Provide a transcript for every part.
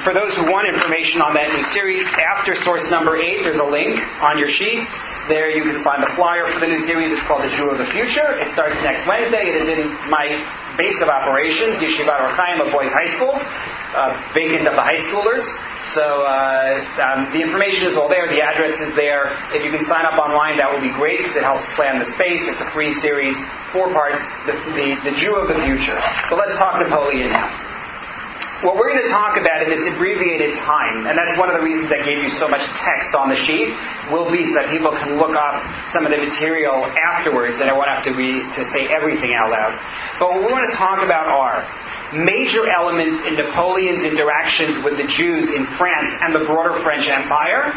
For those who want information on that new series, after source number 8, there's a link on your sheets. There you can find the flyer for the new series. It's called The Jew of the Future. It starts next Wednesday. It is in my base of operations, Yeshivat Or Chaim of Boys High School, vacant of the high schoolers. So the information is all there. The address is there. If you can sign up online, that would be great because it helps plan the space. It's a free series, 4 parts, the Jew of the Future. So let's talk Napoleon now. What we're going to talk about in this abbreviated time, and that's one of the reasons I gave you so much text on the sheet, will be so that people can look up some of the material afterwards, and I won't have to say everything out loud. But what we want to talk about are major elements in Napoleon's interactions with the Jews in France and the broader French Empire,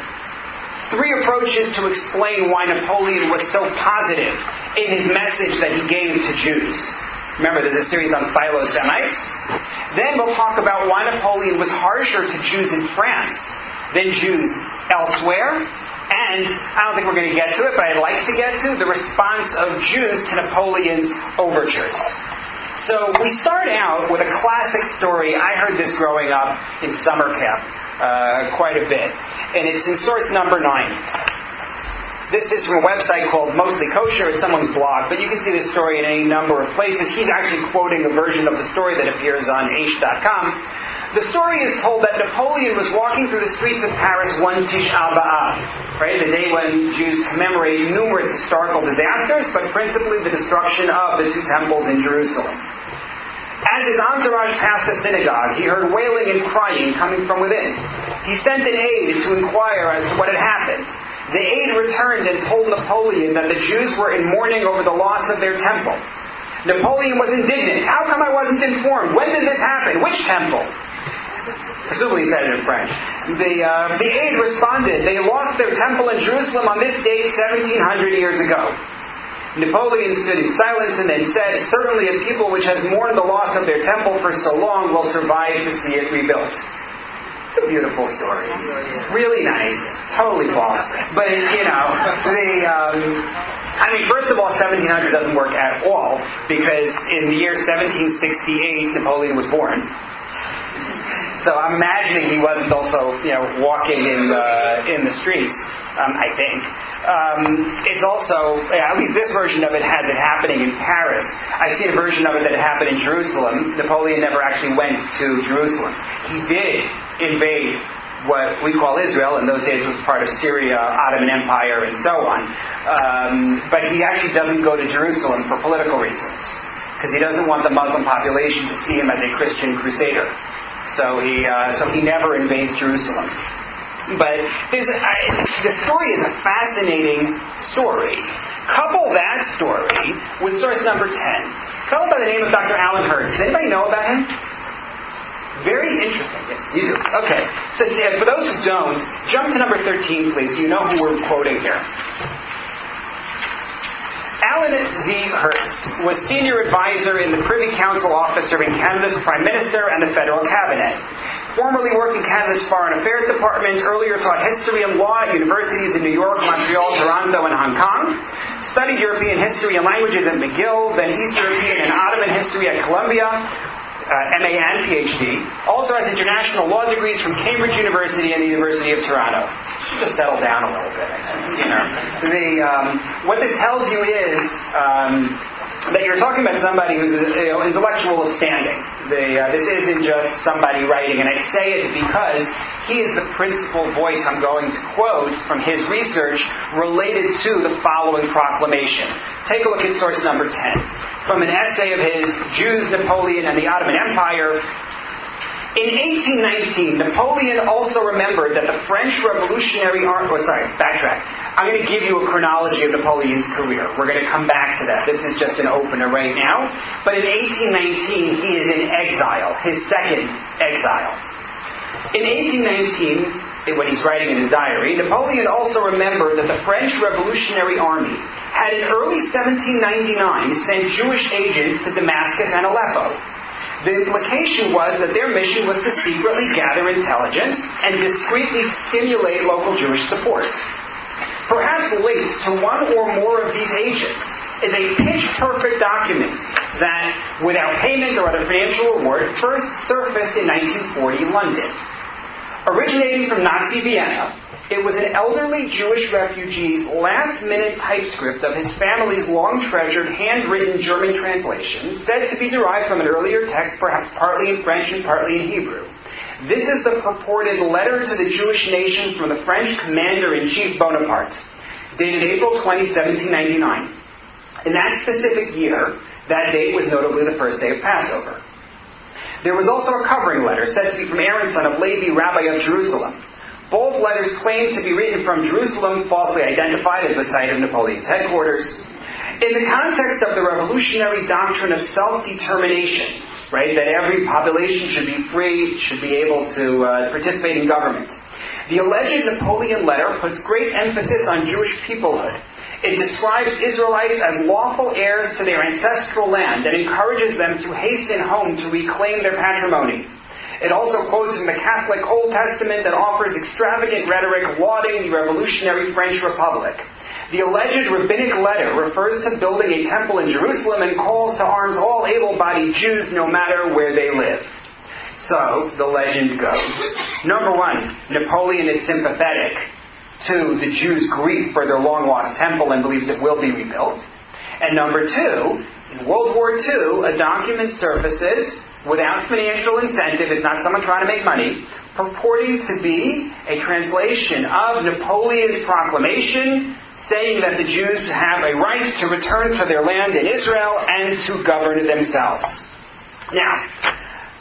3 approaches to explain why Napoleon was so positive in his message that he gave to Jews. Remember, there's a series on Philo Semites. Then we'll talk about why Napoleon was harsher to Jews in France than Jews elsewhere. And I don't think we're going to get to it, but I'd like to get to the response of Jews to Napoleon's overtures. So we start out with a classic story. I heard this growing up in summer camp quite a bit. And it's in source number 9. This is from a website called Mostly Kosher. It's someone's blog, but you can see this story in any number of places. He's actually quoting a version of the story that appears on Aish.com. The story is told that Napoleon was walking through the streets of Paris one Tisha B'Av, right, the day when Jews commemorate numerous historical disasters, but principally the destruction of the 2 temples in Jerusalem. As his entourage passed the synagogue, he heard wailing and crying coming from within. He sent an aide to inquire as to what had happened. The aide returned and told Napoleon that the Jews were in mourning over the loss of their temple. Napoleon was indignant. How come I wasn't informed? When did this happen? Which temple? Presumably he said it in French. The aide responded, they lost their temple in Jerusalem on this date 1700 years ago. Napoleon stood in silence and then said, certainly a people which has mourned the loss of their temple for so long will survive to see it rebuilt. It's a beautiful story. Really nice. Totally false. But, first of all, 1700 doesn't work at all, because in the year 1768, Napoleon was born. So I'm imagining he wasn't also, walking in the streets, I think. It's also, at least this version of it has it happening in Paris. I've seen a version of it that happened in Jerusalem. Napoleon never actually went to Jerusalem. He did invade what we call Israel. In those days it was part of Syria, Ottoman Empire, and so on. But he actually doesn't go to Jerusalem for political reasons, because he doesn't want the Muslim population to see him as a Christian crusader. So he never invades Jerusalem. But the story is a fascinating story. Couple that story with source number 10. Fellow by the name of Dr. Alan Hertz. Does anybody know about him? Very interesting. Yeah, you do. Okay. So for those who don't, jump to number 13, please, so you know who we're quoting here. Alan Z. Hertz was senior advisor in the Privy Council office serving Canada's Prime Minister and the Federal Cabinet. Formerly worked in Canada's Foreign Affairs Department, earlier taught history and law at universities in New York, Montreal, Toronto, and Hong Kong. Studied European history and languages at McGill, then East European and Ottoman history at Columbia, MA and PhD. Also has international law degrees from Cambridge University and the University of Toronto. Just settle down a little bit. What this tells you is that you're talking about somebody who's intellectual of standing. This isn't just somebody writing, and I say it because he is the principal voice I'm going to quote from his research related to the following proclamation. Take a look at source number 10. From an essay of his, Jews, Napoleon, and the Ottoman Empire. In 1819, Napoleon also remembered that the French Revolutionary Army... backtrack. I'm going to give you a chronology of Napoleon's career. We're going to come back to that. This is just an opener right now. But in 1819, he is in exile, his second exile. In 1819, when he's writing in his diary, Napoleon also remembered that the French Revolutionary Army had in early 1799 sent Jewish agents to Damascus and Aleppo. The implication was that their mission was to secretly gather intelligence and discreetly stimulate local Jewish support. Perhaps linked to one or more of these agents is a pitch-perfect document that, without payment or other financial reward, first surfaced in 1940 London. Originating from Nazi Vienna, it was an elderly Jewish refugee's last-minute typescript of his family's long-treasured handwritten German translation, said to be derived from an earlier text, perhaps partly in French and partly in Hebrew. This is the purported letter to the Jewish nation from the French commander-in-chief Bonaparte, dated April 20, 1799. In that specific year, that date was notably the first day of Passover. There was also a covering letter said to be from Aaron, son of Levi, rabbi of Jerusalem. Both letters claimed to be written from Jerusalem, falsely identified as the site of Napoleon's headquarters. In the context of the revolutionary doctrine of self-determination, right, that every population should be free, should be able to participate in government, the alleged Napoleon letter puts great emphasis on Jewish peoplehood. It describes Israelites as lawful heirs to their ancestral land and encourages them to hasten home to reclaim their patrimony. It also quotes from the Catholic Old Testament that offers extravagant rhetoric lauding the revolutionary French Republic. The alleged rabbinic letter refers to building a temple in Jerusalem and calls to arms all able-bodied Jews no matter where they live. So, the legend goes. Number one, Napoleon is sympathetic to the Jews' grief for their long-lost temple and believes it will be rebuilt. And number two, in World War II, a document surfaces without financial incentive, it's not someone trying to make money, purporting to be a translation of Napoleon's proclamation saying that the Jews have a right to return to their land in Israel and to govern themselves. Now,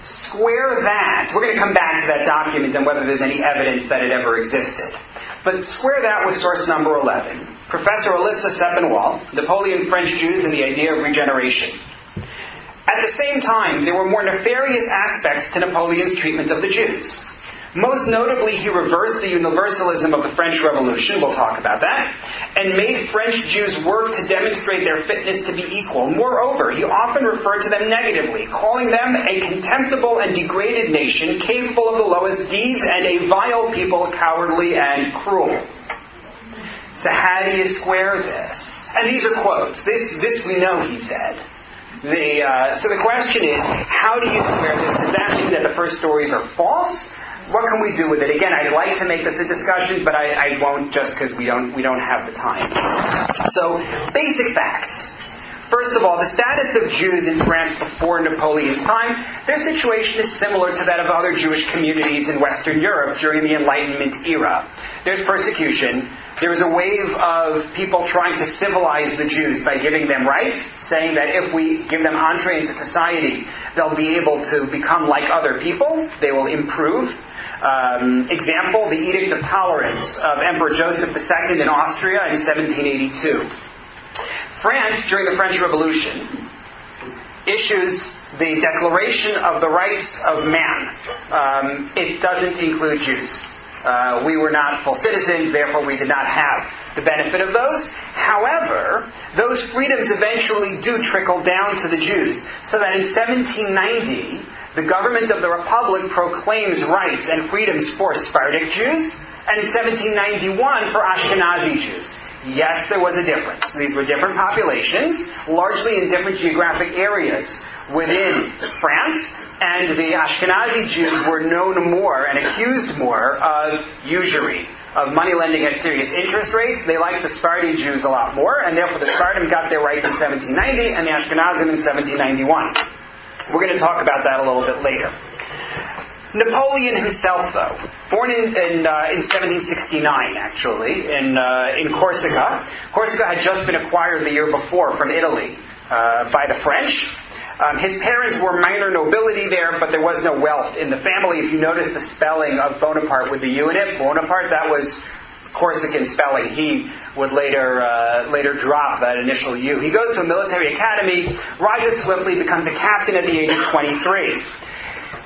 square that. We're going to come back to that document and whether there's any evidence that it ever existed. But square that with source number 11. Professor Alyssa Sepinwall, Napoleon, French Jews and the Idea of Regeneration. At the same time, there were more nefarious aspects to Napoleon's treatment of the Jews. Most notably, he reversed the universalism of the French Revolution, we'll talk about that, and made French Jews work to demonstrate their fitness to be equal. Moreover, he often referred to them negatively, calling them a contemptible and degraded nation, capable of the lowest deeds, and a vile people, cowardly and cruel. So how do you square this? And these are quotes. This we know he said. So the question is, how do you square this? Does that mean that the first stories are false? What can we do with it? Again, I'd like to make this a discussion, but I won't just because we don't have the time. So, basic facts. First of all, the status of Jews in France before Napoleon's time, their situation is similar to that of other Jewish communities in Western Europe during the Enlightenment era. There's persecution. There was a wave of people trying to civilize the Jews by giving them rights, saying that if we give them entree into society, they'll be able to become like other people. They will improve. Example, the Edict of Tolerance of Emperor Joseph II in Austria in 1782. France, during the French Revolution, issues the Declaration of the Rights of Man. It doesn't include Jews. We were not full citizens, therefore we did not have the benefit of those. However, those freedoms eventually do trickle down to the Jews, so that in 1790, the government of the Republic proclaims rights and freedoms for Sephardic Jews, and in 1791 for Ashkenazi Jews. Yes, there was a difference. These were different populations, largely in different geographic areas within France, and the Ashkenazi Jews were known more and accused more of usury, of money lending at serious interest rates. They liked the Sephardi Jews a lot more, and therefore the Sephardim got their rights in 1790 and the Ashkenazim in 1791. We're going to talk about that a little bit later. Napoleon himself, though, born in 1769, actually, in Corsica. Corsica had just been acquired the year before from Italy by the French. His parents were minor nobility there, but there was no wealth in the family. If you notice the spelling of Bonaparte with the U in it, Bonaparte, that was Corsican spelling. He would later drop that initial U. He goes to a military academy, rises swiftly, becomes a captain at the age of 23.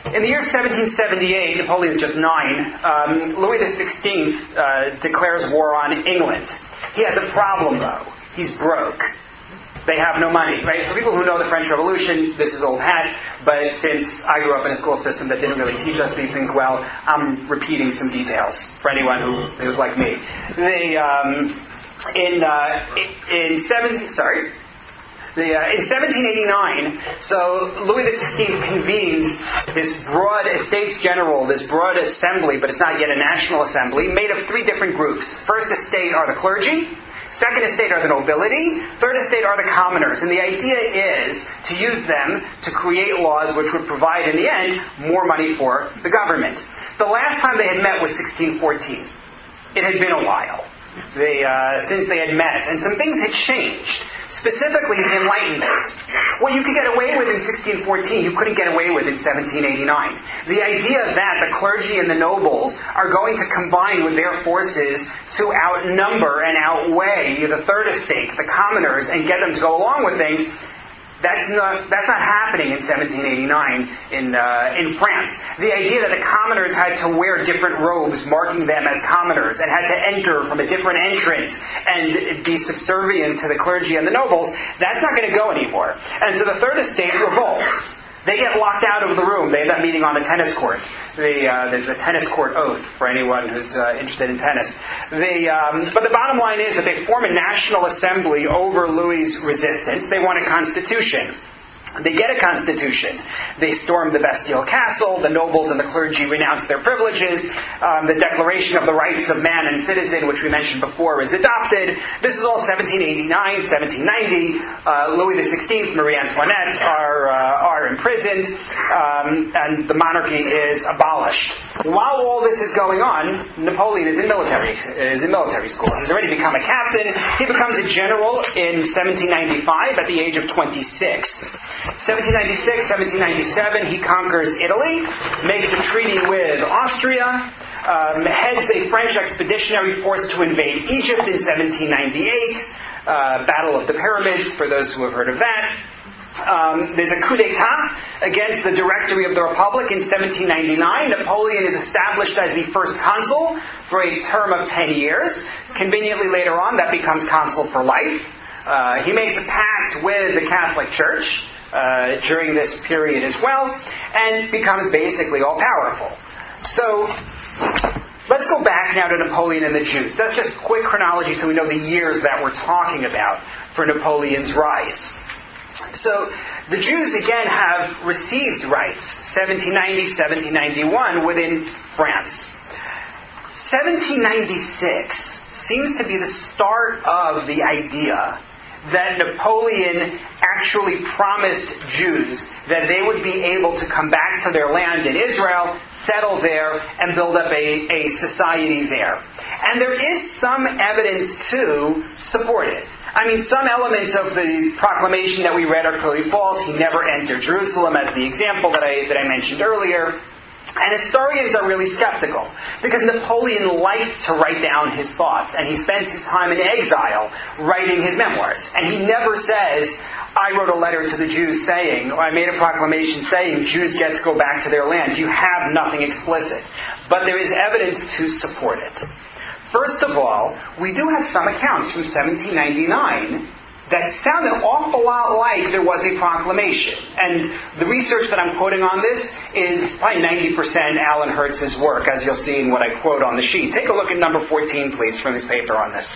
In the year 1778, Napoleon's just 9, Louis XVI declares war on England. He has a problem, though. He's broke. They have no money, right? For people who know the French Revolution, this is old hat, but since I grew up in a school system that didn't really teach us these things well, I'm repeating some details for anyone who was like me. In 1789, so Louis XVI convenes this broad Estates General, this broad assembly, but it's not yet a national assembly, made of three different groups. First estate are the clergy, second estate are the nobility, third estate are the commoners. And the idea is to use them to create laws which would provide, in the end, more money for the government. The last time they had met was 1614. It had been a while since they had met, and some things had changed. Specifically, the Enlightenment. What you could get away with in 1614, you couldn't get away with in 1789. The idea that the clergy and the nobles are going to combine with their forces to outnumber and outweigh the third estate, the commoners, and get them to go along with things, that's not happening in 1789 in France. The idea that the commoners had to wear different robes marking them as commoners and had to enter from a different entrance and be subservient to the clergy and the nobles, that's not going to go anymore. And so the third estate revolts. They get locked out of the room. They end up meeting on the tennis court. There's a tennis court oath for anyone who's interested in tennis. But the bottom line is that they form a national assembly over Louis' resistance. They want a constitution. They get a constitution. They storm the Bastille Castle. The nobles and the clergy renounce their privileges. The Declaration of the Rights of Man and Citizen, which we mentioned before, is adopted. This is all 1789, 1790. Louis XVI, Marie Antoinette are imprisoned, and the monarchy is abolished. While all this is going on, Napoleon is in military school. He's already become a captain. He becomes a general in 1795 at the age of 26. 1796, 1797, he conquers Italy, makes a treaty with Austria, heads a French expeditionary force to invade Egypt in 1798, Battle of the Pyramids, for those who have heard of that. There's a coup d'etat against the Directory of the Republic in 1799. Napoleon is established as the first consul for a term of 10 years. Conveniently later on, that becomes consul for life. He makes a pact with the Catholic Church during this period as well, and becomes basically all-powerful. So, let's go back now to Napoleon and the Jews. That's just quick chronology so we know the years that we're talking about for Napoleon's rise. So, the Jews again have received rights, 1790, 1791, within France. 1796 seems to be the start of the idea that Napoleon actually promised Jews that they would be able to come back to their land in Israel, settle there, and build up a society there. And there is some evidence to support it. I mean, some elements of the proclamation that we read are clearly false. He never entered Jerusalem, as the example that I mentioned earlier. And historians are really skeptical, because Napoleon liked to write down his thoughts, and he spent his time in exile writing his memoirs. And he never says, I wrote a letter to the Jews saying, or I made a proclamation saying Jews get to go back to their land. You have nothing explicit. But there is evidence to support it. First of all, we do have some accounts from 1799 that sound an awful lot like there was a proclamation. And the research that I'm quoting on this is probably 90% Alan Hertz's work, as you'll see in what I quote on the sheet. Take a look at number 14, please, from his paper on this.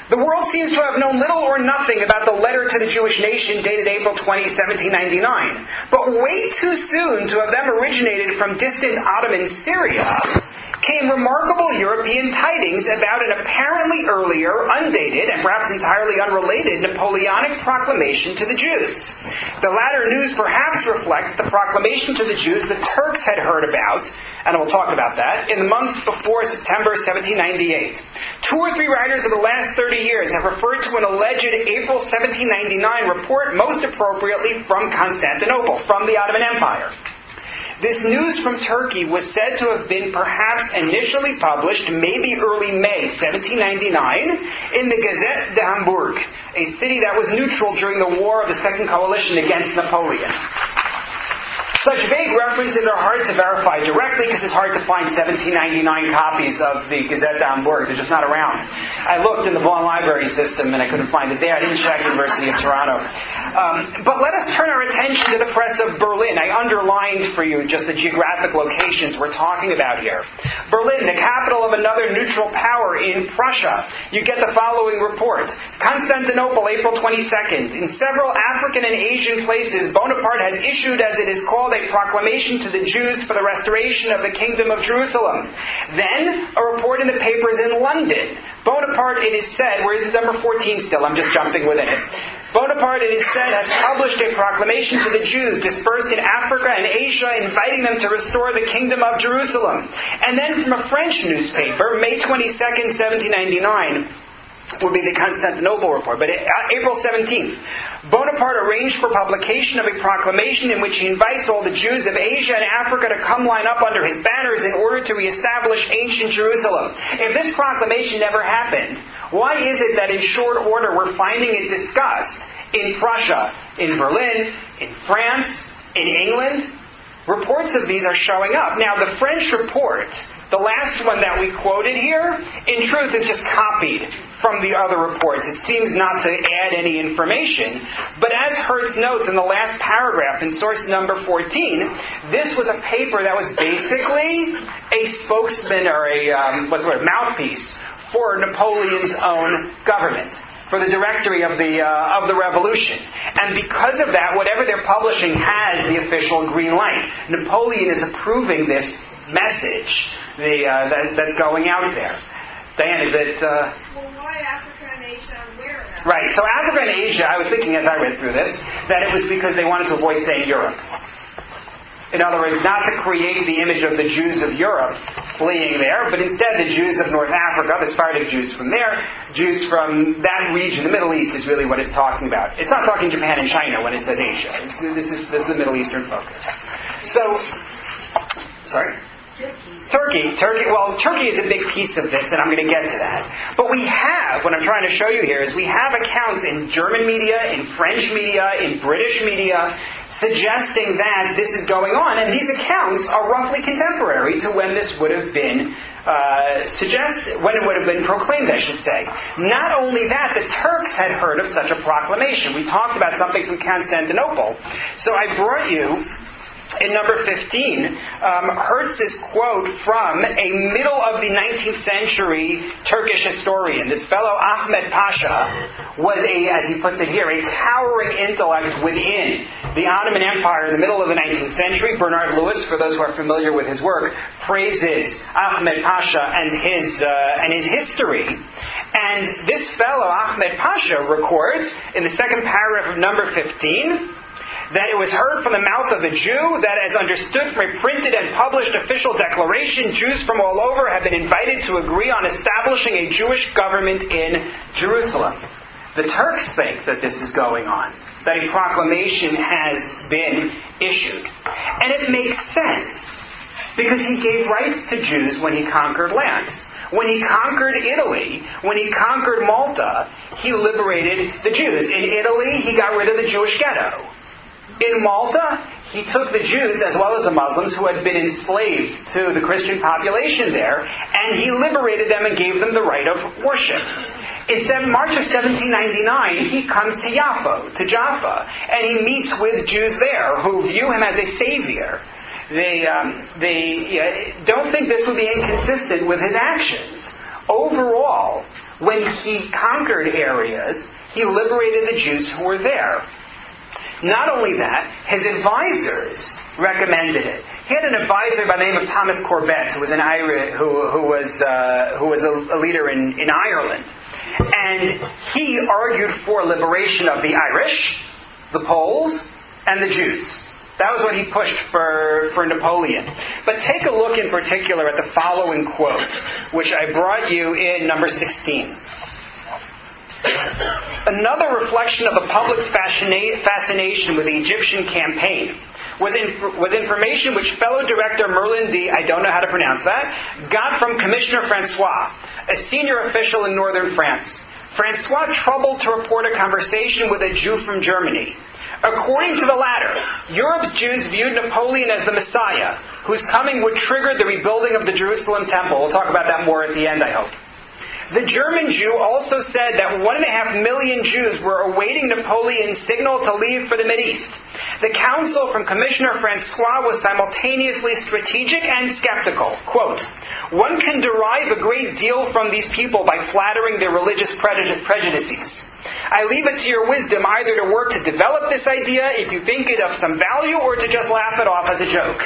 The world seems to have known little or nothing about the letter to the Jewish nation dated April 20, 1799. But way too soon to have them originated from distant Ottoman Syria came remarkable European tidings about an apparently earlier, undated, and perhaps entirely unrelated Napoleonic proclamation to the Jews. The latter news perhaps reflects the proclamation to the Jews the Turks had heard about, and we'll talk about that, in the months before September 1798. Two or three writers of the last 30 years have referred to an alleged April 1799 report, most appropriately from Constantinople, from the Ottoman Empire. This news from Turkey was said to have been perhaps initially published, maybe early May 1799, in the Gazette de Hamburg, a city that was neutral during the War of the Second Coalition against Napoleon. Such vague references are hard to verify directly because it's hard to find 1799 copies of the Gazette d'Hamburg. They're just not around. I looked in the Vaughan Library system and I couldn't find it there. I didn't check University of Toronto. But let us turn our attention to the press of Berlin. I underlined for you just the geographic locations we're talking about here. Berlin, the capital of another neutral power in Prussia. You get the following report. Constantinople, April 22nd. In several African and Asian places, Bonaparte has issued, as it is called, a proclamation to the Jews for the restoration of the Kingdom of Jerusalem. Then, a report in the papers in London. Bonaparte, it is said, where is it, number 14 still? I'm just jumping within it. Bonaparte, it is said, has published a proclamation to the Jews dispersed in Africa and Asia, inviting them to restore the Kingdom of Jerusalem. And then from a French newspaper, May 22nd, 1799, would be the Constantinople report. But April 17th, Bonaparte arranged for publication of a proclamation in which he invites all the Jews of Asia and Africa to come line up under his banners in order to reestablish ancient Jerusalem. If this proclamation never happened, why is it that in short order we're finding it discussed in Prussia, in Berlin, in France, in England? Reports of these are showing up. Now, the French report, the last one that we quoted here, in truth is just copied from the other reports. It seems not to add any information. But as Hertz notes in the last paragraph in source number 14, this was a paper that was basically a spokesman or a mouthpiece for Napoleon's own government, for the directory of the revolution. And because of that, whatever they're publishing has the official green light. Napoleon is approving this message that's going out there. Diane, is it... Well, why Africa and Asia and where? Right, so Africa and Asia, I was thinking as I read through this, that it was because they wanted to avoid saying Europe. In other words, not to create the image of the Jews of Europe fleeing there, but instead the Jews of North Africa, the Sephardic Jews from there, Jews from that region, the Middle East is really what it's talking about. It's not talking Japan and China when it says Asia. This is the Middle Eastern focus. So, sorry? Turkey is a big piece of this, and I'm going to get to that. But we have, what I'm trying to show you here is we have accounts in German media, in French media, in British media, suggesting that this is going on, and these accounts are roughly contemporary to when this would have been when it would have been proclaimed, I should say. Not only that, the Turks had heard of such a proclamation. We talked about something from Constantinople. So I brought you, in number 15, Hertz's quote from a middle of the 19th century Turkish historian. This fellow Ahmed Pasha was as he puts it here, a towering intellect within the Ottoman Empire in the middle of the 19th century. Bernard Lewis, for those who are familiar with his work, praises Ahmed Pasha and his history. And this fellow Ahmed Pasha records in the second paragraph of number 15 that it was heard from the mouth of a Jew that, as understood from a printed and published official declaration, Jews from all over have been invited to agree on establishing a Jewish government in Jerusalem. The Turks think that this is going on, that a proclamation has been issued. And it makes sense, because he gave rights to Jews when he conquered lands. When he conquered Italy, when he conquered Malta, he liberated the Jews. In Italy, he got rid of the Jewish ghetto. In Malta, he took the Jews, as well as the Muslims, who had been enslaved to the Christian population there, and he liberated them and gave them the right of worship. In March of 1799, he comes to Jaffa, and he meets with Jews there who view him as a savior. They don't think this would be inconsistent with his actions. Overall, when he conquered areas, he liberated the Jews who were there. Not only that, his advisors recommended it. He had an advisor by the name of Thomas Corbett, who was an Irish, who was a leader in Ireland, and he argued for liberation of the Irish, the Poles, and the Jews. That was what he pushed for Napoleon. But take a look in particular at the following quote, which I brought you in number 16. Another reflection of the public's fascination with the Egyptian campaign was information which fellow director Merlin D., I don't know how to pronounce that, got from Commissioner Francois, a senior official in northern France. Francois troubled to report a conversation with a Jew from Germany. According to the latter, Europe's Jews viewed Napoleon as the Messiah, whose coming would trigger the rebuilding of the Jerusalem temple. We'll talk about that more at the end, I hope. The German Jew also said that 1.5 million Jews were awaiting Napoleon's signal to leave for the Mideast. The counsel from Commissioner Francois was simultaneously strategic and skeptical. Quote, "One can derive a great deal from these people by flattering their religious prejudices. I leave it to your wisdom either to work to develop this idea if you think it of some value or to just laugh it off as a joke."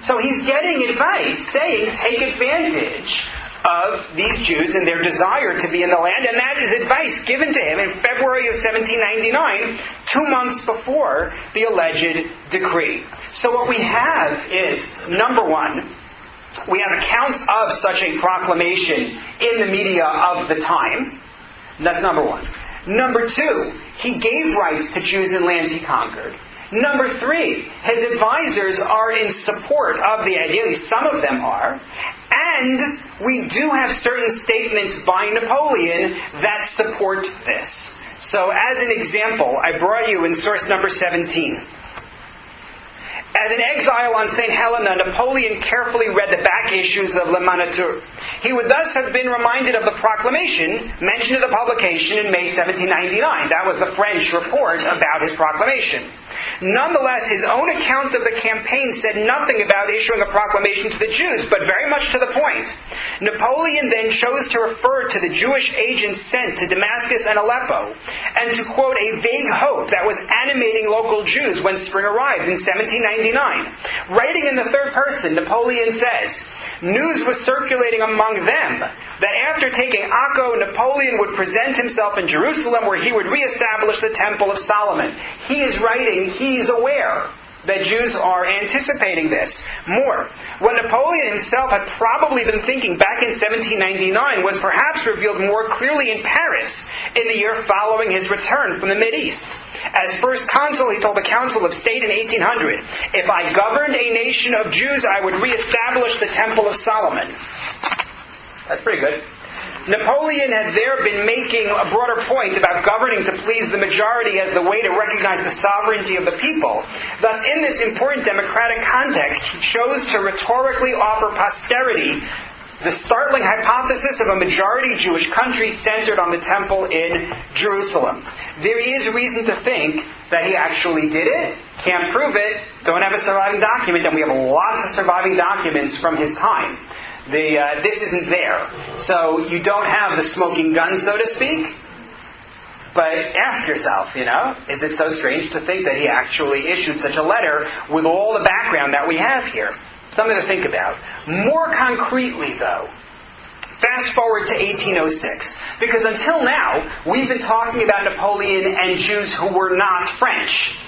So he's getting advice saying take advantage of these Jews and their desire to be in the land, and that is advice given to him in February of 1799, 2 months before the alleged decree. So what we have is, number one, we have accounts of such a proclamation in the media of the time. That's number one. Number two, he gave rights to Jews in lands he conquered. Number three, his advisors are in support of the idea, at least some of them are, and we do have certain statements by Napoleon that support this. So as an example, I brought you in source number 17. As an exile on St. Helena, Napoleon carefully read the back issues of Le Moniteur. He would thus have been reminded of the proclamation mentioned in the publication in May 1799. That was the French report about his proclamation. Nonetheless, his own account of the campaign said nothing about issuing a proclamation to the Jews, but very much to the point. Napoleon then chose to refer to the Jewish agents sent to Damascus and Aleppo, and to quote a vague hope that was animating local Jews when spring arrived in 1799. Writing in the third person, Napoleon says, "News was circulating among them that after taking Akko, Napoleon would present himself in Jerusalem where he would reestablish the Temple of Solomon." He is writing, he's aware that Jews are anticipating this. More, what Napoleon himself had probably been thinking back in 1799 was perhaps revealed more clearly in Paris in the year following his return from the Mideast. As first consul, he told the Council of State in 1800, "If I governed a nation of Jews, I would reestablish the Temple of Solomon." That's pretty good. Napoleon had there been making a broader point about governing to please the majority as the way to recognize the sovereignty of the people. Thus, in this important democratic context, he chose to rhetorically offer posterity the startling hypothesis of a majority Jewish country centered on the temple in Jerusalem. There is reason to think that he actually did it. Can't prove it. Don't have a surviving document, and we have lots of surviving documents from his time. This isn't there. So you don't have the smoking gun, so to speak. But ask yourself, is it so strange to think that he actually issued such a letter with all the background that we have here? Something to think about. More concretely, though, fast forward to 1806. Because until now, we've been talking about Napoleon and Jews who were not French.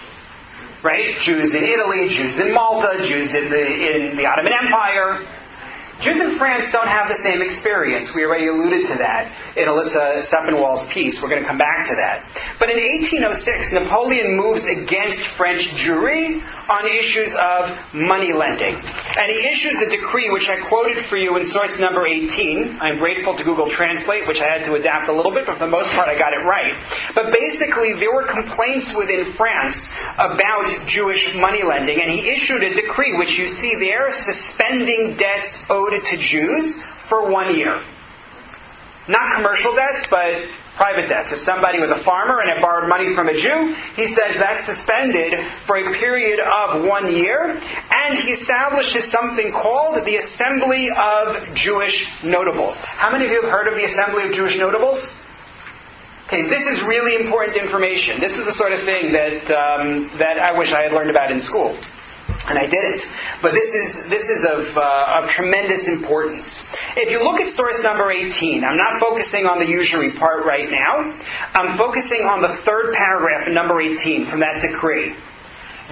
Right? Jews in Italy, Jews in Malta, Jews in the Ottoman Empire. Jews in France don't have the same experience. We already alluded to that in Alyssa Steppenwall's piece. We're going to come back to that. But in 1806, Napoleon moves against French Jewry on issues of money lending. And he issues a decree which I quoted for you in source number 18. I'm grateful to Google Translate, which I had to adapt a little bit, but for the most part I got it right. But basically, there were complaints within France about Jewish money lending, and he issued a decree, which you see there, suspending debts owed to Jews for 1 year. Not commercial debts, but private debts. If somebody was a farmer and had borrowed money from a Jew, he says that's suspended for a period of 1 year, and he establishes something called the Assembly of Jewish Notables. How many of you have heard of the Assembly of Jewish Notables? Okay, this is really important information. This is the sort of thing that I wish I had learned about in school. And I didn't. But this is of tremendous importance. If you look at source number 18, I'm not focusing on the usury part right now. I'm focusing on the third paragraph in number 18 from that decree.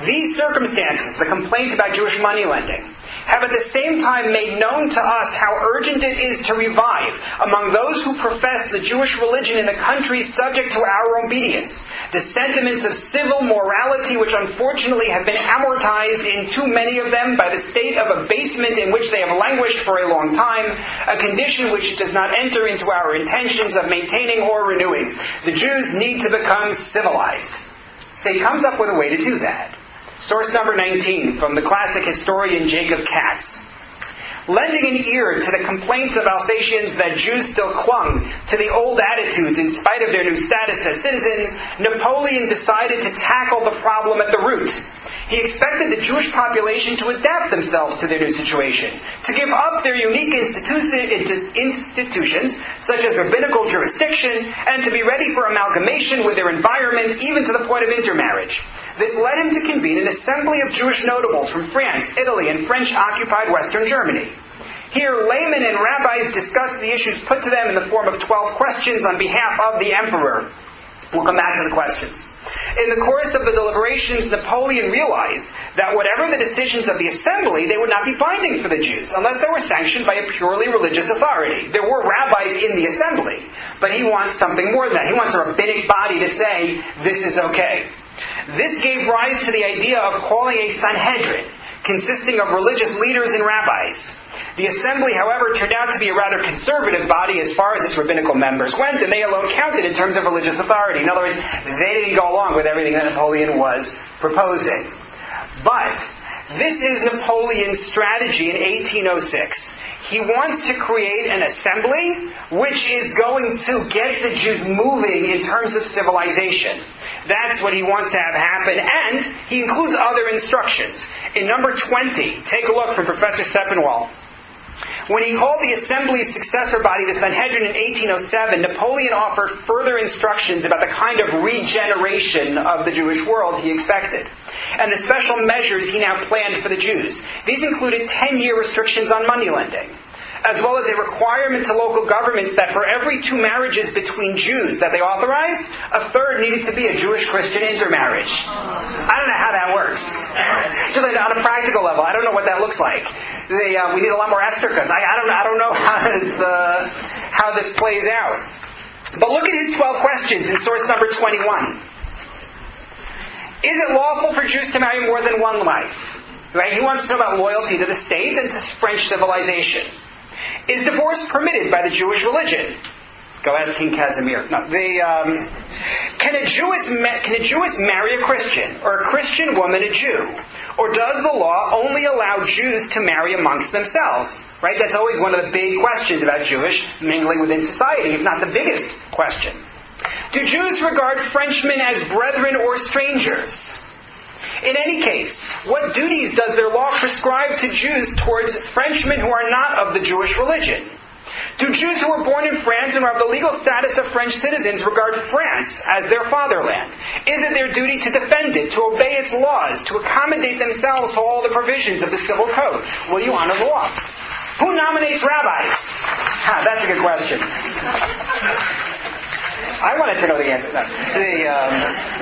These circumstances, the complaints about Jewish money lending, have at the same time made known to us how urgent it is to revive, among those who profess the Jewish religion in the country subject to our obedience, the sentiments of civil morality which unfortunately have been amortized in too many of them by the state of abasement in which they have languished for a long time, a condition which does not enter into our intentions of maintaining or renewing. The Jews need to become civilized. So he comes up with a way to do that. Source number 19 from the classic historian Jacob Katz. Lending an ear to the complaints of Alsatians that Jews still clung to the old attitudes in spite of their new status as citizens, Napoleon decided to tackle the problem at the root. He expected the Jewish population to adapt themselves to their new situation, to give up their unique institutions, such as rabbinical jurisdiction, and to be ready for amalgamation with their environment, even to the point of intermarriage. This led him to convene an assembly of Jewish notables from France, Italy, and French-occupied Western Germany. Here, laymen and rabbis discussed the issues put to them in the form of 12 questions on behalf of the emperor. We'll come back to the questions. In the course of the deliberations, Napoleon realized that whatever the decisions of the assembly, they would not be binding for the Jews, unless they were sanctioned by a purely religious authority. There were rabbis in the assembly, but he wants something more than that. He wants a rabbinic body to say, this is okay. This gave rise to the idea of calling a Sanhedrin, consisting of religious leaders and rabbis. The assembly, however, turned out to be a rather conservative body as far as its rabbinical members went, and they alone counted in terms of religious authority. In other words, they didn't go along with everything that Napoleon was proposing. But this is Napoleon's strategy in 1806. He wants to create an assembly which is going to get the Jews moving in terms of civilization. That's what he wants to have happen, and he includes other instructions. In number 20, take a look from Professor Sepinwall. When he called the assembly's successor body the Sanhedrin in 1807, Napoleon offered further instructions about the kind of regeneration of the Jewish world he expected, and the special measures he now planned for the Jews. These included 10-year restrictions on money lending, as well as a requirement to local governments that for every 2 marriages between Jews that they authorized, a third needed to be a Jewish-Christian intermarriage. I don't know how that works. Just like on a practical level, I don't know what that looks like. We need a lot more estricas. I don't know how this plays out. But look at his 12 questions in source number 21. Is it lawful for Jews to marry more than one wife? Right? He wants to know about loyalty to the state and to French civilization. Is divorce permitted by the Jewish religion? Go ask King Casimir. No, can a Jewess marry a Christian, or a Christian woman a Jew? Or does the law only allow Jews to marry amongst themselves? Right? That's always one of the big questions about Jewish mingling within society, if not the biggest question. Do Jews regard Frenchmen as brethren or strangers? In any case, what duties does their law prescribe to Jews towards Frenchmen who are not of the Jewish religion? Do Jews who are born in France and are of the legal status of French citizens regard France as their fatherland? Is it their duty to defend it, to obey its laws, to accommodate themselves to all the provisions of the civil code? Will you honor the law? Who nominates rabbis? That's a good question. I wanted to know the answer to that.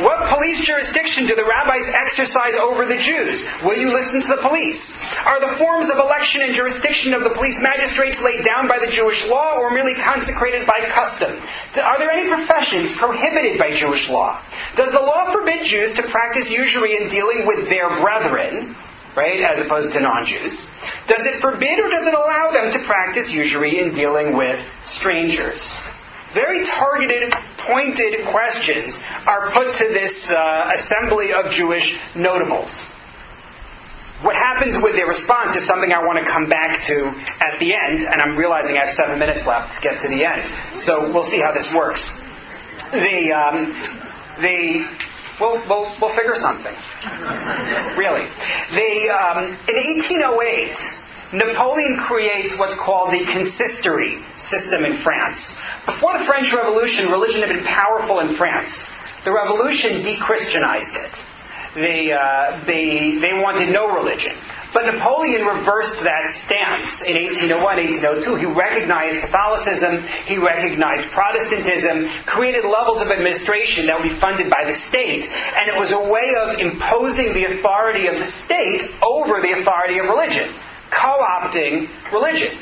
What police jurisdiction do the rabbis exercise over the Jews? Will you listen to the police? Are the forms of election and jurisdiction of the police magistrates laid down by the Jewish law or merely consecrated by custom? Are there any professions prohibited by Jewish law? Does the law forbid Jews to practice usury in dealing with their brethren, right, as opposed to non-Jews? Does it forbid or does it allow them to practice usury in dealing with strangers? Very targeted, pointed questions are put to this assembly of Jewish notables. What happens with their response is something I want to come back to at the end, and I'm realizing I have 7 minutes left to get to the end. So we'll see how this works. We'll figure something. Really. In 1808, Napoleon creates what's called the Consistory system in France. Before the French Revolution, religion had been powerful in France. The Revolution de-Christianized it. They wanted no religion. But Napoleon reversed that stance in 1801, 1802. He recognized Catholicism, he recognized Protestantism, created levels of administration that would be funded by the state, and it was a way of imposing the authority of the state over the authority of religion, co-opting religion.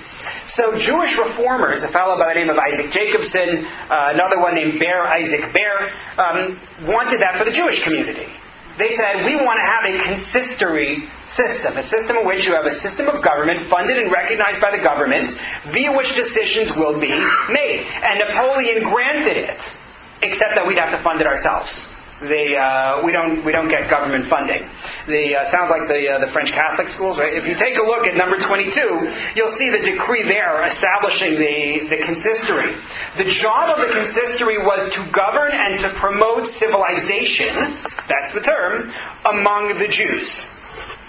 So Jewish reformers, a fellow by the name of Isaac Jacobson, another one named Isaac Bear, wanted that for the Jewish community. They said, we want to have a consistory system, a system in which you have a system of government funded and recognized by the government, via which decisions will be made. And Napoleon granted it, except that we'd have to fund it ourselves. We don't get government funding. Sounds like the French Catholic schools, right? If you take a look at number 22, you'll see the decree there establishing the consistory. The job of the consistory was to govern and to promote civilization, that's the term, among the Jews.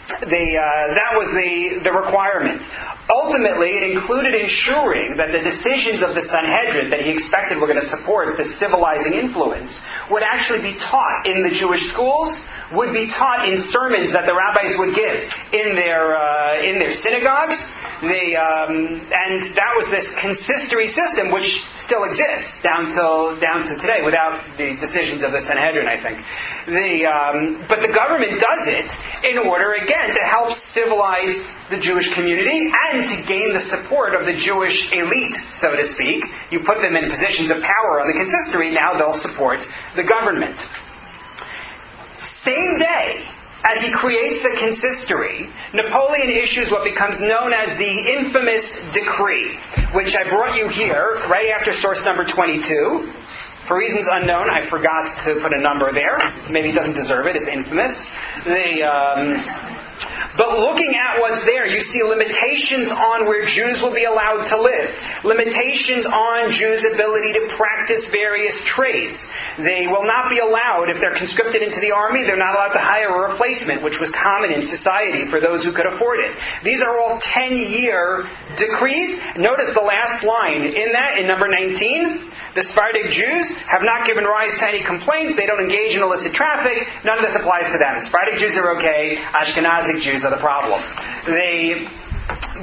That was the requirement. Ultimately, it included ensuring that the decisions of the Sanhedrin that he expected were going to support the civilizing influence would actually be taught in the Jewish schools, would be taught in sermons that the rabbis would give in their synagogues. And that was this consistory system, which still exists down to today, without the decisions of the Sanhedrin, I think. But the government does it in order, again, to help civilize the Jewish community and to gain the support of the Jewish elite, so to speak. You put them in positions of power on the consistory, now they'll support the government. Same day as he creates the consistory, Napoleon issues what becomes known as the infamous decree, which I brought you here right after source number 22. For reasons unknown, I forgot to put a number there. Maybe it doesn't deserve it. It's infamous. But looking at what's there, you see limitations on where Jews will be allowed to live. Limitations on Jews' ability to practice various trades. They will not be allowed, if they're conscripted into the army, they're not allowed to hire a replacement, which was common in society for those who could afford it. These are all 10-year decrees. Notice the last line in number 19. The Sephardic Jews have not given rise to any complaint. They don't engage in illicit traffic. None of this applies to them. Sephardic Jews are okay. Ashkenazic Jews are the problem.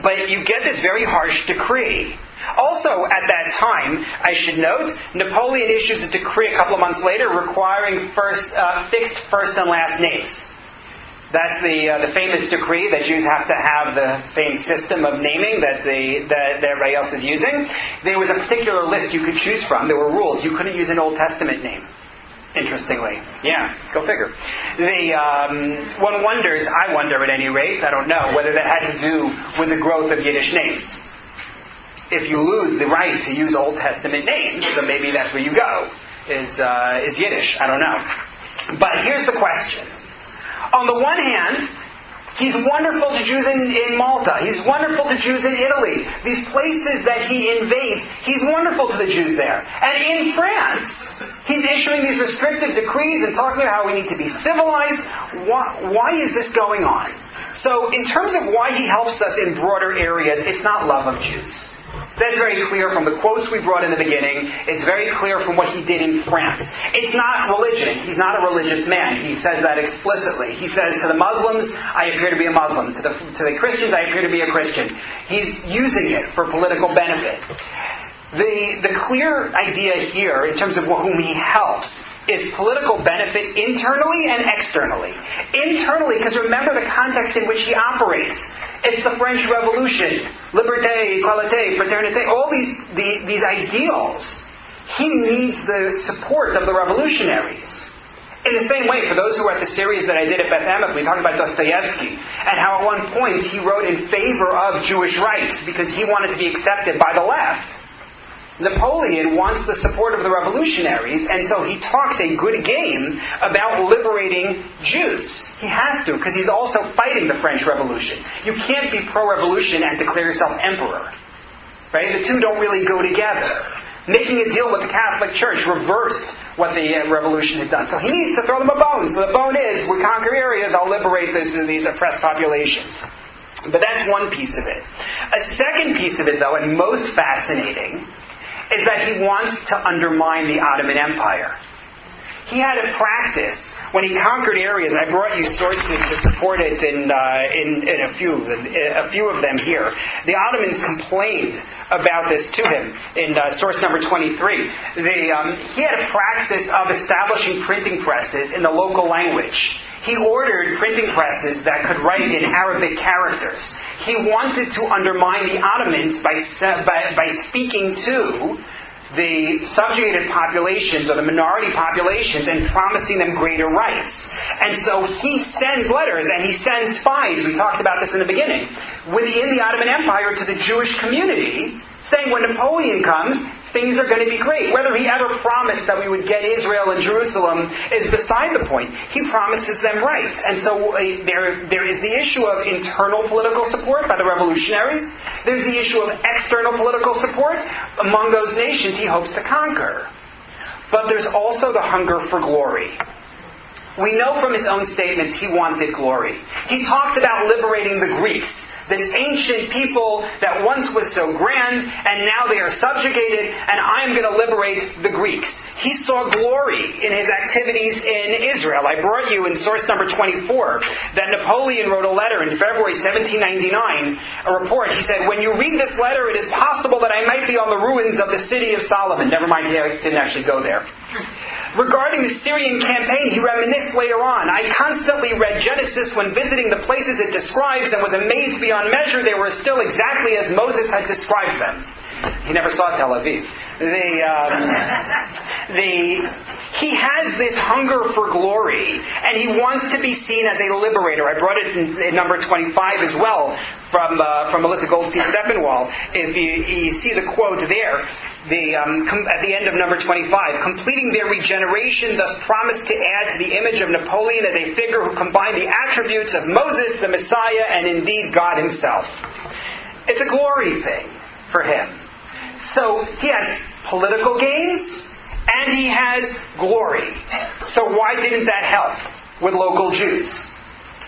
But you get this very harsh decree. Also, at that time, I should note, Napoleon issues a decree a couple of months later requiring fixed first and last names. That's the famous decree that Jews have to have the same system of naming that everybody else is using. There was a particular list you could choose from. There were rules. You couldn't use an Old Testament name. Interestingly. Yeah, go figure. One wonders, I wonder at any rate, I don't know, whether that had to do with the growth of Yiddish names. If you lose the right to use Old Testament names, then maybe that's where you go, is Yiddish. I don't know. But here's the question. On the one hand, he's wonderful to Jews in Malta. He's wonderful to Jews in Italy. These places that he invades, he's wonderful to the Jews there. And in France, he's issuing these restrictive decrees and talking about how we need to be civilized. Why is this going on? So in terms of why he helps us in broader areas, it's not love of Jews. That's very clear from the quotes we brought in the beginning. It's very clear from what he did in France. It's not religion. He's not a religious man. He says that explicitly. He says to the Muslims, I appear to be a Muslim. To the Christians, I appear to be a Christian. He's using it for political benefit. The clear idea here, in terms of whom he helps, is political benefit internally and externally. Internally, because remember the context in which he operates. It's the French Revolution. Liberté, equalité, fraternité, all these ideals. He needs the support of the revolutionaries. In the same way, for those who were at the series that I did at Beth Emek, we talked about Dostoevsky, and how at one point he wrote in favor of Jewish rights because he wanted to be accepted by the left. Napoleon wants the support of the revolutionaries, and so he talks a good game about liberating Jews. He has to, because he's also fighting the French Revolution. You can't be pro-revolution and declare yourself emperor. Right? The two don't really go together. Making a deal with the Catholic Church reversed what the revolution had done. So he needs to throw them a bone. So the bone is, we conquer areas, I'll liberate these oppressed populations. But that's one piece of it. A second piece of it, though, and most fascinating, is that he wants to undermine the Ottoman Empire. He had a practice when he conquered areas, and I brought you sources to support it in a few of them here. The Ottomans complained about this to him in source number 23. He had a practice of establishing printing presses in the local language. He ordered printing presses that could write in Arabic characters. He wanted to undermine the Ottomans by speaking to the subjugated populations or the minority populations and promising them greater rights. And so he sends letters and he sends spies, we talked about this in the beginning, within the Ottoman Empire to the Jewish community, saying when Napoleon comes, things are going to be great. Whether he ever promised that we would get Israel and Jerusalem is beside the point. He promises them rights. And so there is the issue of internal political support by the revolutionaries. There's the issue of external political support among those nations he hopes to conquer. But there's also the hunger for glory. We know from his own statements he wanted glory. He talked about liberating the Greeks, this ancient people that once was so grand, and now they are subjugated, and I am going to liberate the Greeks. He saw glory in his activities in Israel. I brought you in source number 24 that Napoleon wrote a letter in February 1799, a report. He said, when you read this letter, it is possible that I might be on the ruins of the city of Solomon. Never mind, he didn't actually go there. Regarding the Syrian campaign, he reminisced later on, I constantly read Genesis when visiting the places it describes and was amazed beyond measure they were still exactly as Moses had described them. He never saw Tel Aviv. He has this hunger for glory, and he wants to be seen as a liberator. I brought it in number 25 as well from Melissa Goldstein-Steppenwall. If you see the quote there, at the end of number 25, completing their regeneration thus promised to add to the image of Napoleon as a figure who combined the attributes of Moses, the Messiah, and indeed God himself. It's a glory thing for him. So he has political gains and he has glory. So why didn't that help with local Jews?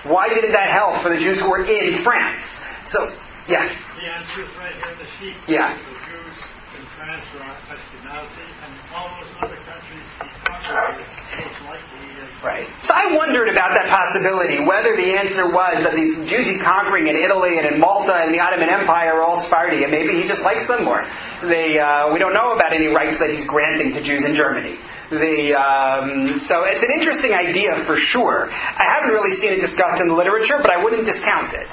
Why didn't that help for the Jews who were in France? So, yeah. The answer is right here in the sheet. Yeah. The Jews in France were Ashkenazi, and all those other countries he conquered most likely is... Right. So I wondered about that possibility, whether the answer was that these Jews he's conquering in Italy and in Malta and the Ottoman Empire are all Sephardi, and maybe he just likes them more. We don't know about any rights that he's granting to Jews in Germany. So it's an interesting idea for sure. I haven't really seen it discussed in the literature, but I wouldn't discount it.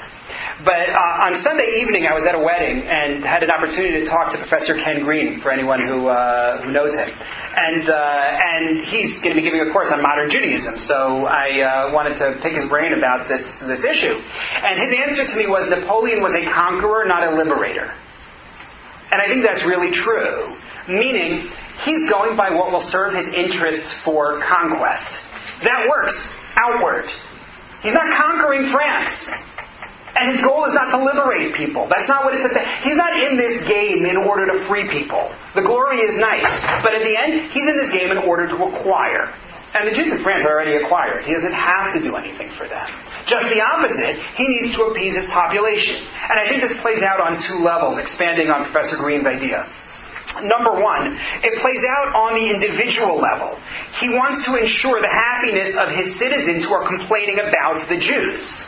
But on Sunday evening, I was at a wedding and had an opportunity to talk to Professor Ken Green, for anyone who knows him. And he's going to be giving a course on modern Judaism, so I wanted to pick his brain about this issue. And his answer to me was Napoleon was a conqueror, not a liberator. And I think that's really true. Meaning, he's going by what will serve his interests for conquest. That works outward. He's not conquering France. And his goal is not to liberate people. That's not what it's about. He's not in this game in order to free people. The glory is nice. But at the end, he's in this game in order to acquire. And the Jews in France are already acquired. He doesn't have to do anything for them. Just the opposite, he needs to appease his population. And I think this plays out on two levels, expanding on Professor Green's idea. Number one, it plays out on the individual level. He wants to ensure the happiness of his citizens who are complaining about the Jews.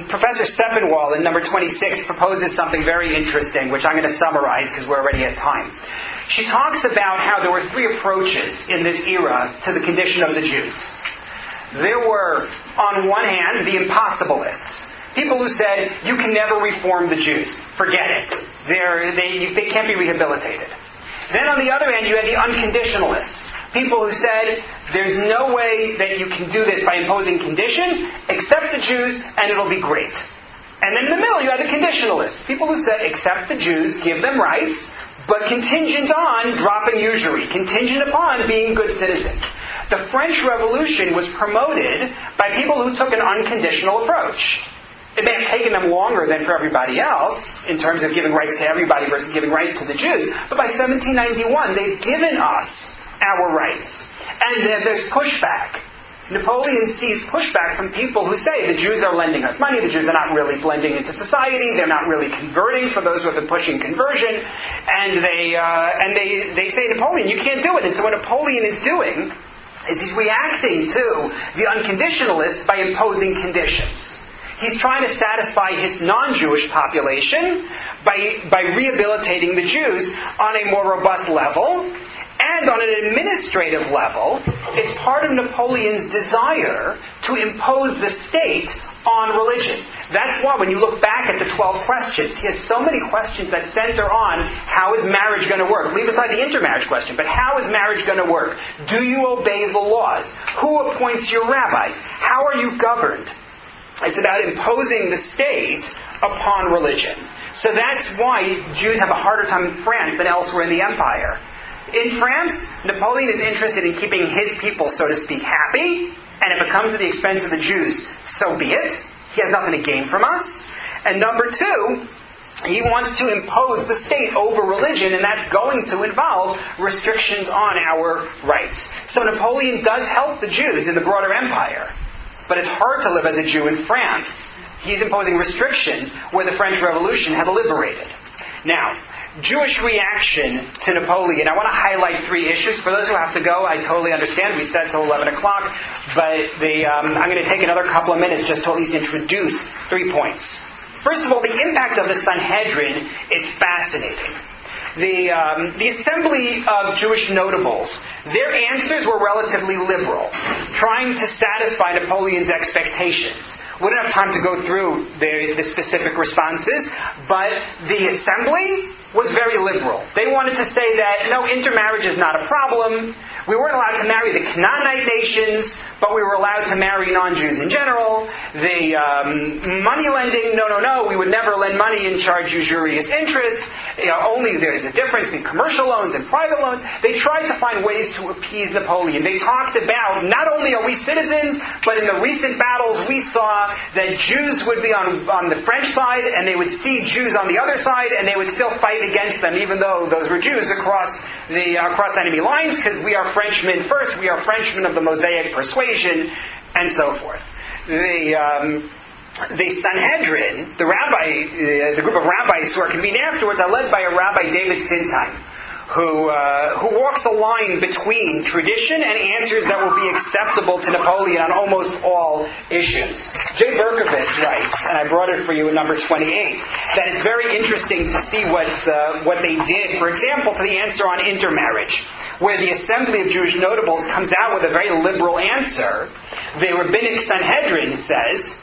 Professor Steppenwall in number 26 proposes something very interesting, which I'm going to summarize because we're already at time. She talks about how there were three approaches in this era to the condition of the Jews. There were, on one hand, the impossibilists. People who said, you can never reform the Jews. Forget it. They can't be rehabilitated. Then on the other hand, you had the unconditionalists. People who said, there's no way that you can do this by imposing conditions, accept the Jews, and it'll be great. And then in the middle, you had the conditionalists. People who said, accept the Jews, give them rights, but contingent on dropping usury, contingent upon being good citizens. The French Revolution was promoted by people who took an unconditional approach. It may have taken them longer than for everybody else, in terms of giving rights to everybody versus giving rights to the Jews, but by 1791, they've given us our rights. And then there's pushback. Napoleon sees pushback from people who say the Jews are lending us money, the Jews are not really blending into society, they're not really converting for those who have been pushing conversion, and they say, Napoleon, you can't do it. And so what Napoleon is doing is he's reacting to the unconditionalists by imposing conditions. He's trying to satisfy his non-Jewish population by rehabilitating the Jews on a more robust level. And on an administrative level, it's part of Napoleon's desire to impose the state on religion. That's why when you look back at the 12 questions, he has so many questions that center on how is marriage going to work. Leave aside the intermarriage question, but how is marriage going to work? Do you obey the laws? Who appoints your rabbis? How are you governed? It's about imposing the state upon religion. So that's why Jews have a harder time in France than elsewhere in the empire. In France, Napoleon is interested in keeping his people, so to speak, happy, and if it comes at the expense of the Jews, so be it. He has nothing to gain from us. And number two, he wants to impose the state over religion, and that's going to involve restrictions on our rights. So Napoleon does help the Jews in the broader empire, but it's hard to live as a Jew in France. He's imposing restrictions where the French Revolution had liberated. Now, Jewish reaction to Napoleon. I want to highlight three issues. For those who have to go, I totally understand. We said till 11 o'clock, but I'm going to take another couple of minutes just to at least introduce 3 points. First of all, the impact of the Sanhedrin is fascinating. The assembly of Jewish notables, their answers were relatively liberal, trying to satisfy Napoleon's expectations. We don't have time to go through the specific responses, but the assembly was very liberal. They wanted to say that, no, intermarriage is not a problem. We weren't allowed to marry the Canaanite nations, but we were allowed to marry non-Jews in general. The money lending, no, we would never lend money and charge usurious interest. Only there's a difference between commercial loans and private loans. They tried to find ways to appease Napoleon. They talked about, not only are we citizens, but in the recent battles we saw that Jews would be on the French side, and they would see Jews on the other side, and they would still fight against them, even though those were Jews across enemy lines, because we are Frenchmen first, we are Frenchmen of the Mosaic persuasion, and so forth. The Sanhedrin, the group of rabbis who are convened afterwards, are led by a Rabbi David Sinsheim, who walks a line between tradition and answers that will be acceptable to Napoleon on almost all issues. J. Berkovitz writes, and I brought it for you in number 28, that it's very interesting to see what they did, for example, to the answer on intermarriage, where the Assembly of Jewish Notables comes out with a very liberal answer. The Rabbinic Sanhedrin says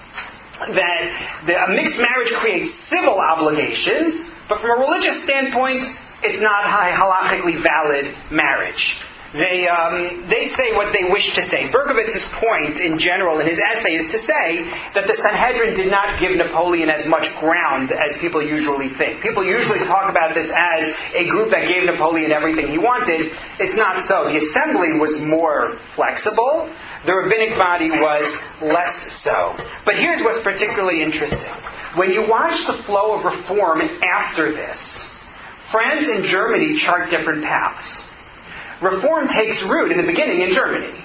that a mixed marriage creates civil obligations, but from a religious standpoint, it's not halachically valid marriage. They say what they wish to say. Berkovitz's point in general in his essay is to say that the Sanhedrin did not give Napoleon as much ground as people usually think. People usually talk about this as a group that gave Napoleon everything he wanted. It's not so. The assembly was more flexible. The rabbinic body was less so. But here's what's particularly interesting. When you watch the flow of reform after this, France and Germany chart different paths. Reform takes root in the beginning in Germany,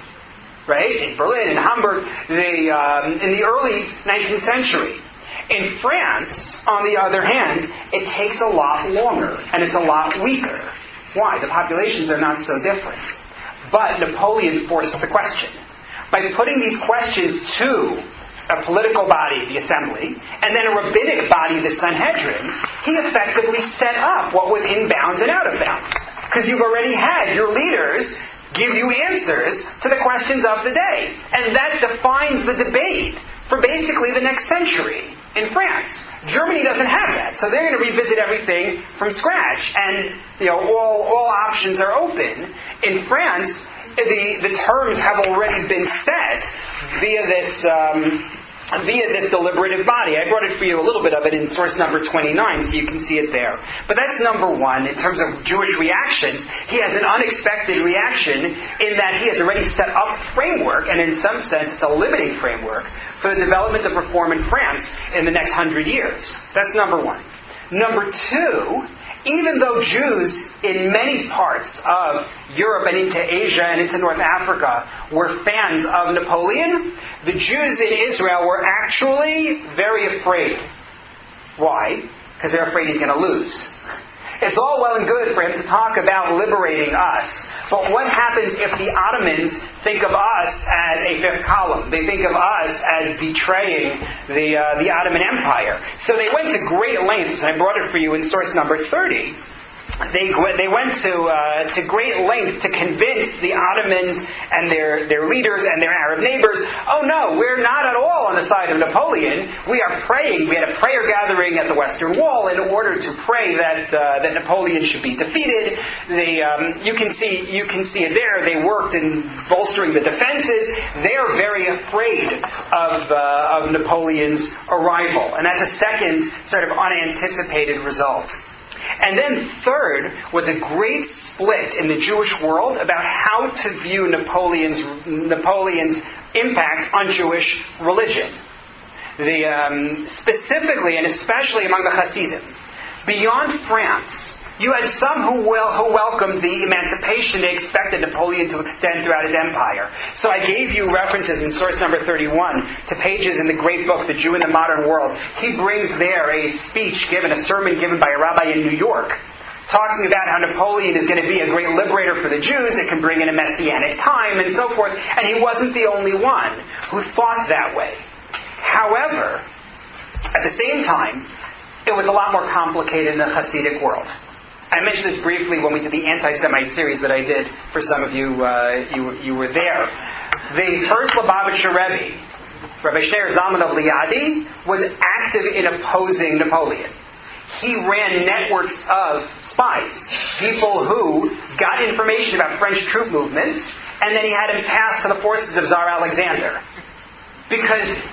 right? In Berlin, in Hamburg, in the early 19th century. In France, on the other hand, it takes a lot longer, and it's a lot weaker. Why? The populations are not so different. But Napoleon forced the question. By putting these questions to a political body, the assembly, and then a rabbinic body, the Sanhedrin, he effectively set up what was in bounds and out of bounds. Because you've already had your leaders give you answers to the questions of the day. And that defines the debate for basically the next century in France. Germany doesn't have that. So they're going to revisit everything from scratch. And all options are open. In France, the terms have already been set via this deliberative body. I brought it for you, a little bit of it in source number 29, so you can see it there. But that's number one. In terms of Jewish reactions, he has an unexpected reaction in that he has already set up a framework, and in some sense it's a limiting framework, for the development of reform in France in the next 100 years. That's number one. Number two, even though Jews in many parts of Europe and into Asia and into North Africa were fans of Napoleon, the Jews in Israel were actually very afraid. Why? Because they're afraid he's going to lose. It's all well and good for him to talk about liberating us. But what happens if the Ottomans think of us as a fifth column? They think of us as betraying the Ottoman Empire. So they went to great lengths, and I brought it for you in source number 30. They went to great lengths to convince the Ottomans and their leaders and their Arab neighbors, oh no, we're not at all on the side of Napoleon. We are praying. We had a prayer gathering gathering at the Western Wall in order to pray that Napoleon should be defeated. You can see it there. They worked in bolstering the defenses. They are very afraid of Napoleon's arrival, and that's a second sort of unanticipated result. And then third was a great split in the Jewish world about how to view Napoleon's impact on Jewish religion. Specifically and especially among the Hasidim. Beyond France, you had some who welcomed the emancipation they expected Napoleon to extend throughout his empire. So I gave you references in source number 31 to pages in the great book, The Jew in the Modern World. He brings there a sermon given by a rabbi in New York, talking about how Napoleon is going to be a great liberator for the Jews. It can bring in a messianic time and so forth. And he wasn't the only one who thought that way. However, at the same time, it was a lot more complicated in the Hasidic world. I mentioned this briefly when we did the Anti-Semite series that I did. For some of you, you were there. The first Lubavitcher Rebbe, Rabbi Shneur Zalman of Liadi, was active in opposing Napoleon. He ran networks of spies, people who got information about French troop movements, and then he had them passed to the forces of Tsar Alexander.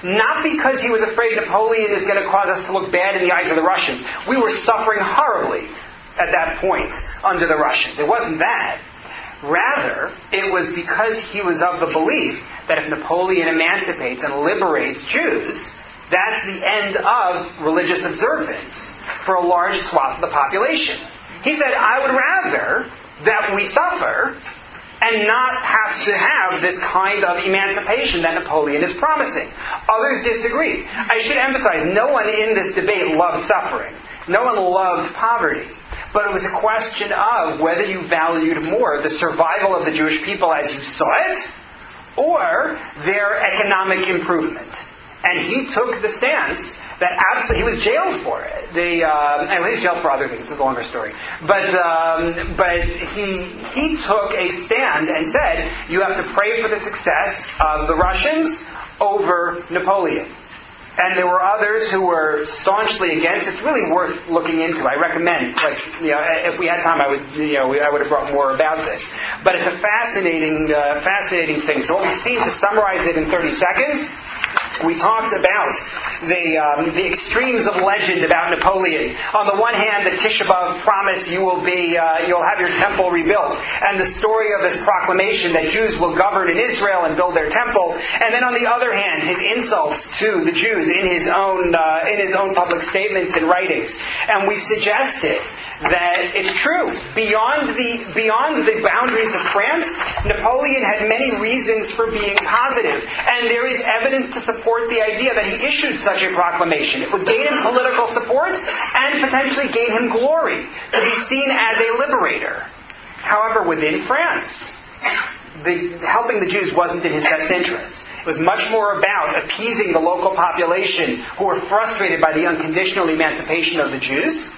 Not because he was afraid Napoleon is going to cause us to look bad in the eyes of the Russians. We were suffering horribly at that point under the Russians. It wasn't that. Rather, it was because he was of the belief that if Napoleon emancipates and liberates Jews, that's the end of religious observance for a large swath of the population. He said, I would rather that we suffer and not have to have this kind of emancipation that Napoleon is promising. Others disagree. I should emphasize, no one in this debate loved suffering. No one loved poverty. But it was a question of whether you valued more the survival of the Jewish people as you saw it, or their economic improvement. And he took the stance that absolutely, he was jailed for it. And he was jailed for other things. It's a longer story. But he took a stand and said, you have to pray for the success of the Russians over Napoleon. And there were others who were staunchly against. It's really worth looking into. I recommend, if we had time, I would have brought more about this. But it's a fascinating thing. So what we see, to summarize it in 30 seconds, we talked about the extremes of legend about Napoleon. On the one hand, the Tisha B'Av promise you'll have your temple rebuilt, and the story of this proclamation that Jews will govern in Israel and build their temple. And then on the other hand, his insults to the Jews in his own public statements and writings. And we suggested that it's true. Beyond the boundaries of France, Napoleon had many reasons for being positive. And there is evidence to support the idea that he issued such a proclamation. It would gain him political support and potentially gain him glory, to be seen as a liberator. However, within France, helping the Jews wasn't in his best interest. It was much more about appeasing the local population who were frustrated by the unconditional emancipation of the Jews.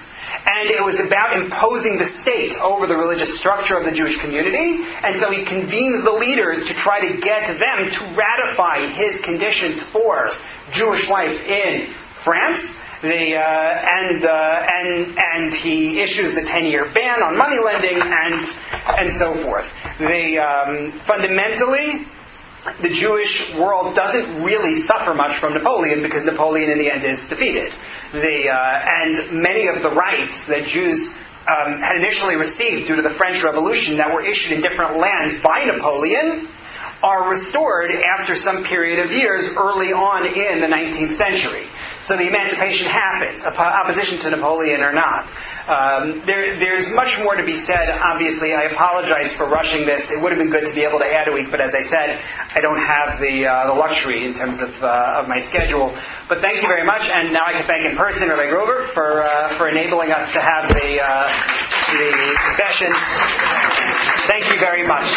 And it was about imposing the state over the religious structure of the Jewish community. And so he convenes the leaders to try to get them to ratify his conditions for Jewish life in France. And he issues the 10-year ban on money lending and so forth. Fundamentally, the Jewish world doesn't really suffer much from Napoleon because Napoleon in the end is defeated. And many of the rights that Jews had initially received due to the French Revolution that were issued in different lands by Napoleon are restored after some period of years early on in the 19th century. So the emancipation happens, opposition to Napoleon or not. There's much more to be said. Obviously, I apologize for rushing this. It would have been good to be able to add a week, but as I said, I don't have the luxury in terms of my schedule. But thank you very much, and now I can thank in person Rabbi Grover for enabling us to have the sessions. Thank you very much.